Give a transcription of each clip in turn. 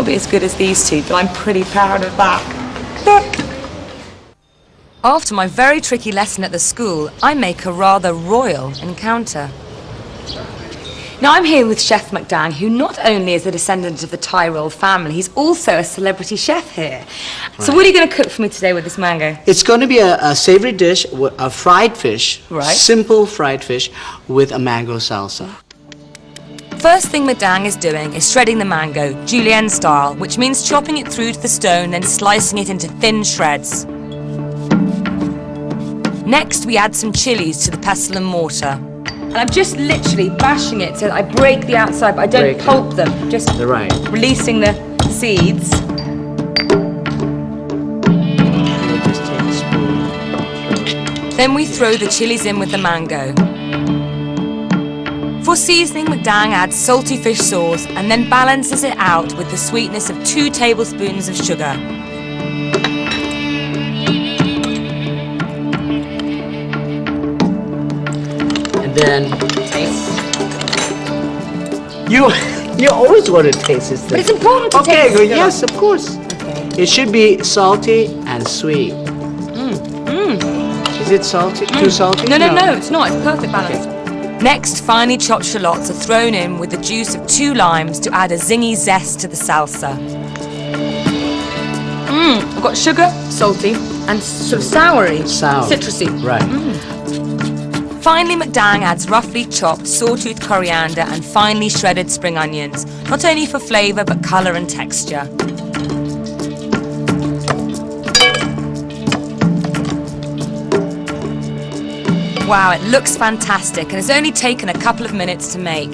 be as good as these two, but I'm pretty proud of that. After my very tricky lesson at the school, I make a rather royal encounter. Now I'm here with Chef McDang, who not only is a descendant of the Tyrol family, he's also a celebrity chef here. Right. So what are you going to cook for me today with this mango? It's going to be a savory dish, a fried fish, right. Simple fried fish with a mango salsa. First thing McDang is doing is shredding the mango, julienne style, which means chopping it through to the stone, then slicing it into thin shreds. Next, we add some chilies to the pestle and mortar. And I'm just literally bashing it so that I break the outside, but I don't pulp them. Just releasing the seeds. Just take a spoon. Then we throw the chilies in with the mango. For seasoning, McDang adds salty fish sauce and then balances it out with the sweetness of 2 tablespoons of sugar. And then taste. You always want to taste this thing. But it's important to taste. Okay, good. Yes, of course. Okay. It should be salty and sweet. Is it salty? Too salty? No, it's not. It's perfect balance. Okay. Next, finely chopped shallots are thrown in with the juice of 2 limes to add a zingy zest to the salsa. I've got sugar, salty, and sort of soury. Sour. Citrusy. Right. Finally, McDang adds roughly chopped sawtooth coriander and finely shredded spring onions, not only for flavour but colour and texture. Wow, it looks fantastic and has only taken a couple of minutes to make.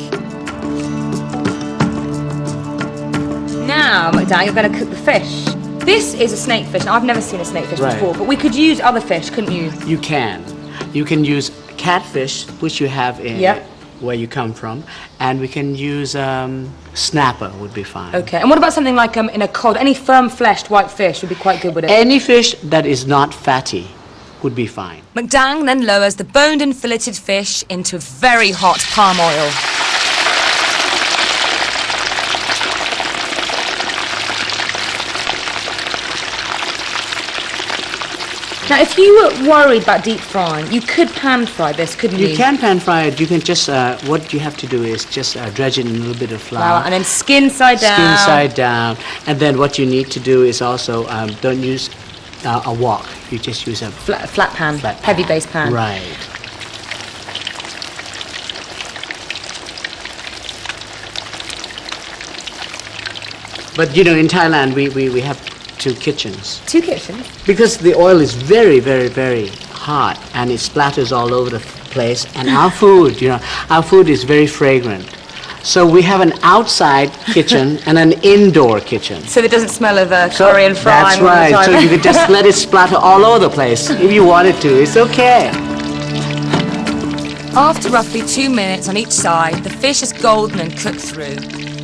Now, McDang, you're going to cook the fish. This is a snakefish. Now, I've never seen a snakefish before, but we could use other fish, couldn't you? You can. You can use catfish, which you have in where you come from, and we can use snapper would be fine. Okay, and what about something like in a cod? Any firm-fleshed white fish would be quite good with it. Any fish that is not fatty would be fine. McDang then lowers the boned and filleted fish into very hot palm oil. Now, if you were worried about deep frying, you could pan fry this, couldn't you? You can pan fry it. You can just, what you have to do is just dredge it in a little bit of flour. And then skin side down. Skin side down. And then what you need to do is also, don't use a wok. You just use a flat pan, heavy base pan. Right. But you know, in Thailand, we have 2 kitchens. 2 kitchens? Because the oil is very, very, very hot and it splatters all over the place. And our food, you know, our food is very fragrant. So we have an outside kitchen and an indoor kitchen. So it doesn't smell of curry and frying. That's right. So you could just let it splatter all over the place if you wanted to. It's okay. After roughly 2 minutes on each side, the fish is golden and cooked through.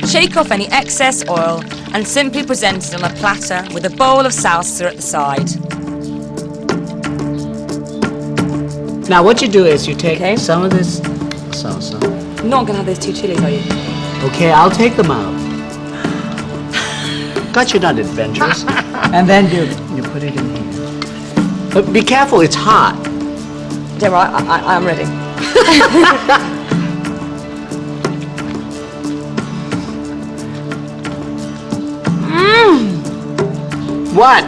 Shake off any excess oil and simply present it on a platter with a bowl of salsa at the side. Now what you do is you take some of this salsa. You're not going to have those 2 chilies, are you? Okay, I'll take them out. God, you're not adventurous. And then you put it in here. But be careful, it's hot. Don't worry, I'm ready. What?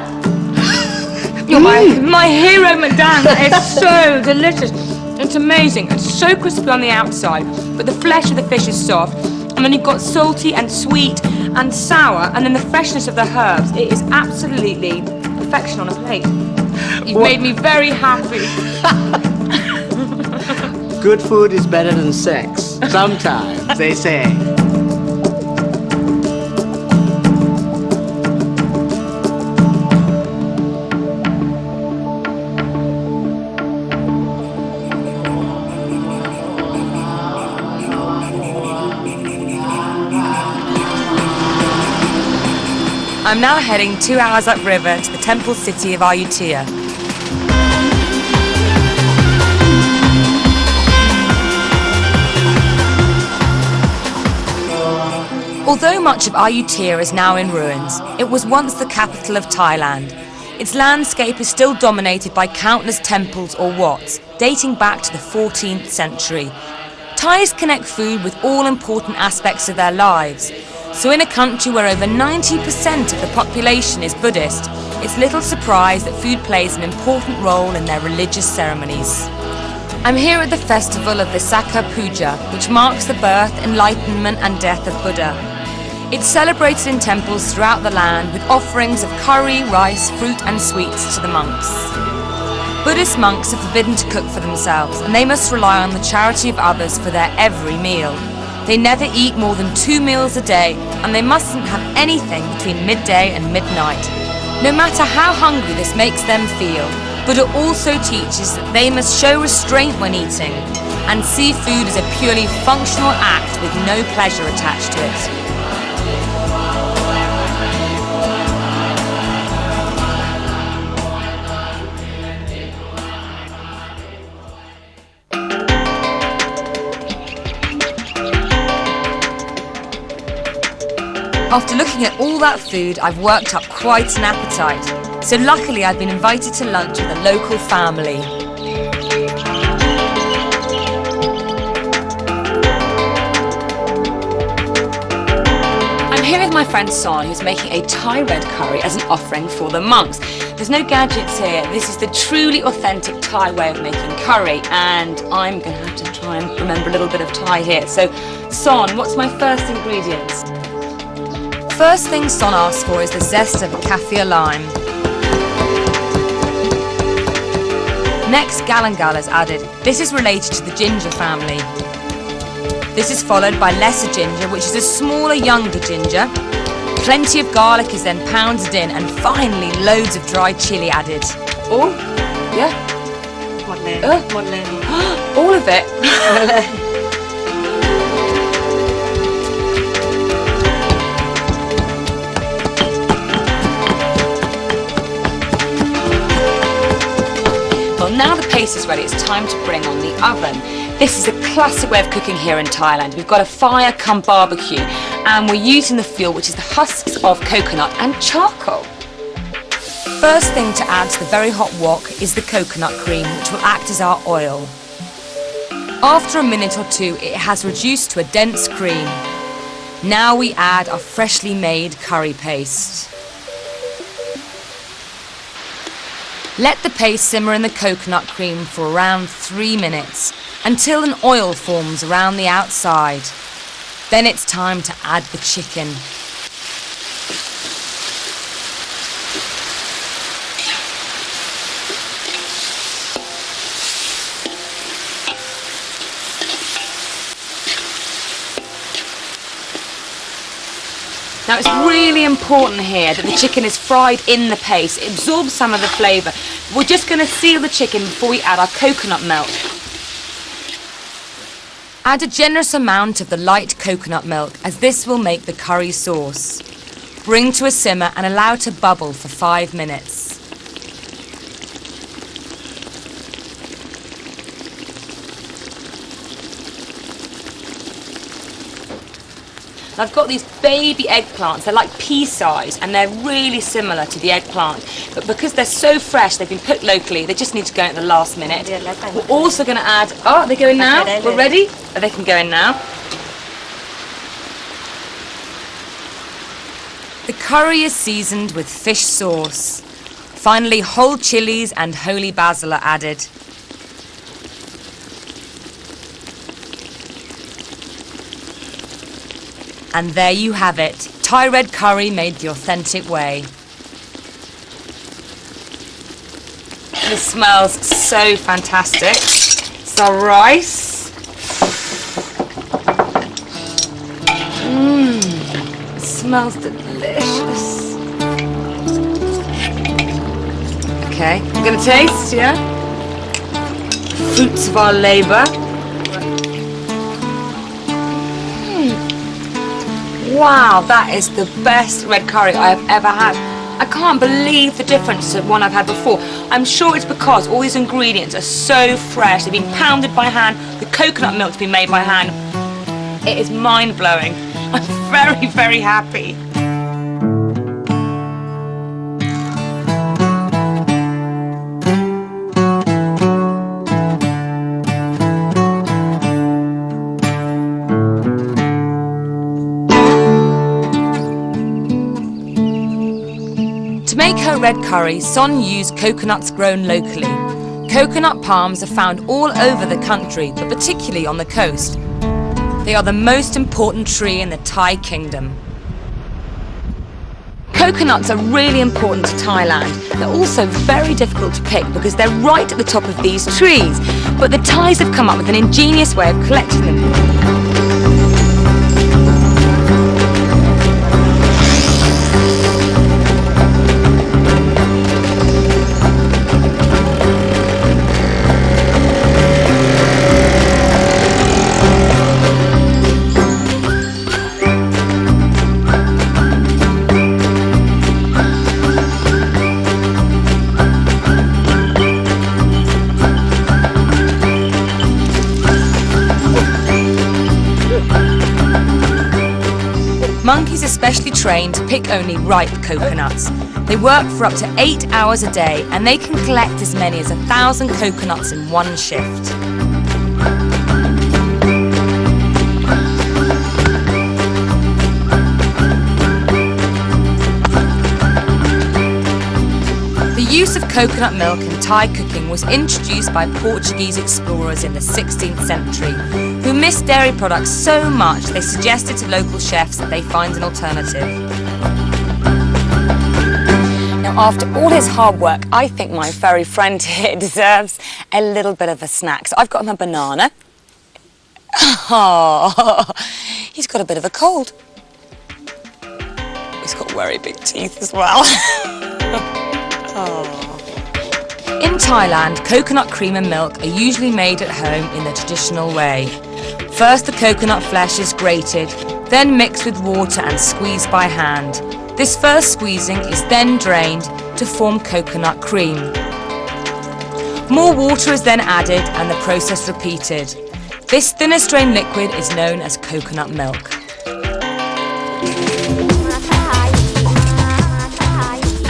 You're my hero, McDang. It's so delicious. It's amazing. It's so crispy on the outside, but the flesh of the fish is soft. And then you've got salty and sweet and sour, and then the freshness of the herbs. It is absolutely perfection on a plate. You've made me very happy. Good food is better than sex. Sometimes, they say. I'm now heading 2 hours upriver to the temple city of Ayutthaya. Although much of Ayutthaya is now in ruins, it was once the capital of Thailand. Its landscape is still dominated by countless temples or wats, dating back to the 14th century. Thais connect food with all important aspects of their lives. So in a country where over 90% of the population is Buddhist, it's little surprise that food plays an important role in their religious ceremonies. I'm here at the festival of the Sakha Puja, which marks the birth, enlightenment and death of Buddha. It's celebrated in temples throughout the land with offerings of curry, rice, fruit and sweets to the monks. Buddhist monks are forbidden to cook for themselves, and they must rely on the charity of others for their every meal. They never eat more than 2 meals a day, and they mustn't have anything between midday and midnight. No matter how hungry this makes them feel, Buddha also teaches that they must show restraint when eating, and see food as a purely functional act with no pleasure attached to it. After looking at all that food, I've worked up quite an appetite. So luckily I've been invited to lunch with a local family. I'm here with my friend Son, who's making a Thai red curry as an offering for the monks. There's no gadgets here. This is the truly authentic Thai way of making curry, and I'm going to have to try and remember a little bit of Thai here. So, Son, what's my first ingredients? First thing Son asks for is the zest of a kaffir lime. Next, galangal is added. This is related to the ginger family. This is followed by lesser ginger, which is a smaller, younger ginger. Plenty of garlic is then pounded in, and finally loads of dried chili added. Oh, yeah? All of it? Now the paste is ready, it's time to bring on the oven. This is a classic way of cooking here in Thailand. We've got a fire come barbecue, and we're using the fuel, which is the husks of coconut and charcoal. First thing to add to the very hot wok is the coconut cream, which will act as our oil. After a minute or two, it has reduced to a dense cream. Now we add our freshly made curry paste. Let the paste simmer in the coconut cream for around 3 minutes until an oil forms around the outside. Then it's time to add the chicken. Now it's really important here that the chicken is fried in the paste. It absorbs some of the flavour. We're just going to seal the chicken before we add our coconut milk. Add a generous amount of the light coconut milk, as this will make the curry sauce. Bring to a simmer and allow to bubble for 5 minutes. I've got these baby eggplants. They're like pea size, and they're really similar to the eggplant. But because they're so fresh, they've been put locally, they just need to go in at the last minute. We're also going to add... Oh, they're going now? We're ready? Oh, they can go in now. The curry is seasoned with fish sauce. Finally, whole chilies and holy basil are added. And there you have it, Thai red curry made the authentic way. This smells so fantastic. It's our rice. It smells delicious. Okay, I'm gonna taste, yeah? Fruits of our labour. Wow, that is the best red curry I have ever had. I can't believe the difference to one I've had before. I'm sure it's because all these ingredients are so fresh. They've been pounded by hand. The coconut milk's been made by hand. It is mind-blowing. I'm very, very happy. To make her red curry, Son used coconuts grown locally. Coconut palms are found all over the country, but particularly on the coast. They are the most important tree in the Thai kingdom. Coconuts are really important to Thailand. They're also very difficult to pick because they're right at the top of these trees. But the Thais have come up with an ingenious way of collecting them. Monkeys are specially trained to pick only ripe coconuts. They work for up to 8 hours a day and they can collect as many as 1,000 coconuts in one shift. The use of coconut milk in Thai cooking was introduced by Portuguese explorers in the 16th century, who missed dairy products so much they suggested to local chefs that they find an alternative. Now, after all his hard work, I think my furry friend here deserves a little bit of a snack. So I've got him a banana. Oh, he's got a bit of a cold. He's got very big teeth as well. In Thailand, coconut cream and milk are usually made at home in the traditional way. First, the coconut flesh is grated, then mixed with water and squeezed by hand. This first squeezing is then drained to form coconut cream. More water is then added and the process repeated. This thinner strained liquid is known as coconut milk.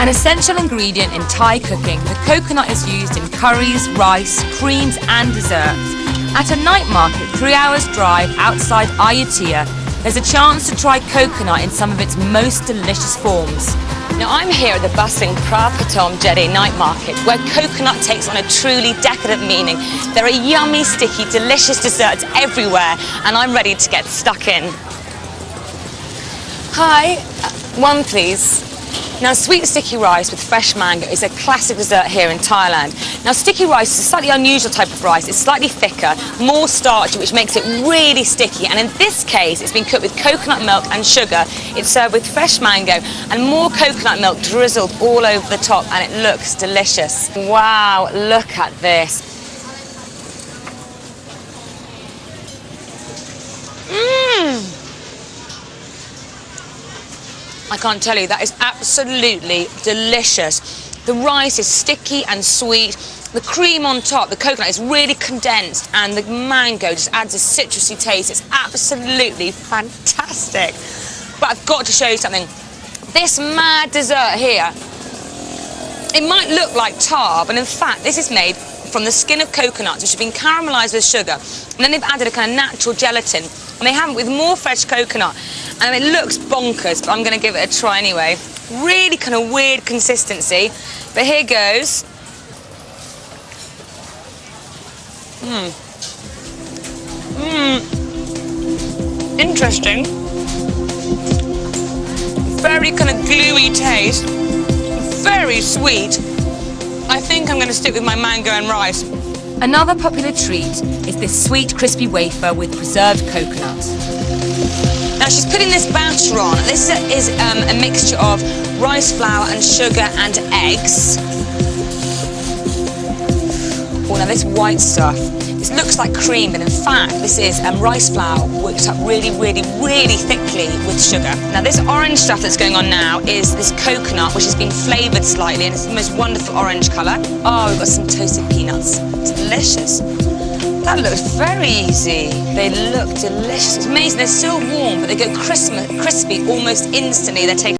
An essential ingredient in Thai cooking, the coconut is used in curries, rice, creams and desserts. At a night market 3 hours drive outside Ayutthaya, there's a chance to try coconut in some of its most delicious forms. Now I'm here at the bustling Prapatom Jetty night market, where coconut takes on a truly decadent meaning. There are yummy, sticky, delicious desserts everywhere, and I'm ready to get stuck in. Hi, one please. Now, sweet sticky rice with fresh mango is a classic dessert here in Thailand. Now, sticky rice is a slightly unusual type of rice. It's slightly thicker, more starchy, which makes it really sticky. And in this case, it's been cooked with coconut milk and sugar. It's served with fresh mango and more coconut milk drizzled all over the top, and it looks delicious. Wow, look at this. I can't tell you, that is absolutely delicious. The rice is sticky and sweet. The cream on top, the coconut is really condensed, and the mango just adds a citrusy taste. It's absolutely fantastic. But I've got to show you something. This mad dessert here, it might look like tar, but in fact, this is made from the skin of coconuts, which have been caramelised with sugar. And then they've added a kind of natural gelatin, and they have it with more fresh coconut. And it looks bonkers, but I'm going to give it a try anyway. Really kind of weird consistency, but here goes. Interesting. Very kind of gluey taste. Very sweet. I think I'm going to stick with my mango and rice. Another popular treat is this sweet crispy wafer with preserved coconut. Now she's putting this batter on. This is a mixture of rice flour and sugar and eggs. Oh, now this white stuff, this looks like cream, but in fact this is rice flour worked up really, really, really thickly with sugar. Now this orange stuff that's going on now is this coconut, which has been flavoured slightly, and it's the most wonderful orange colour. Oh, we've got some toasted peanuts. It's delicious. That looks very easy. They look delicious. It's amazing. They're so warm, but they go crispy almost instantly. They take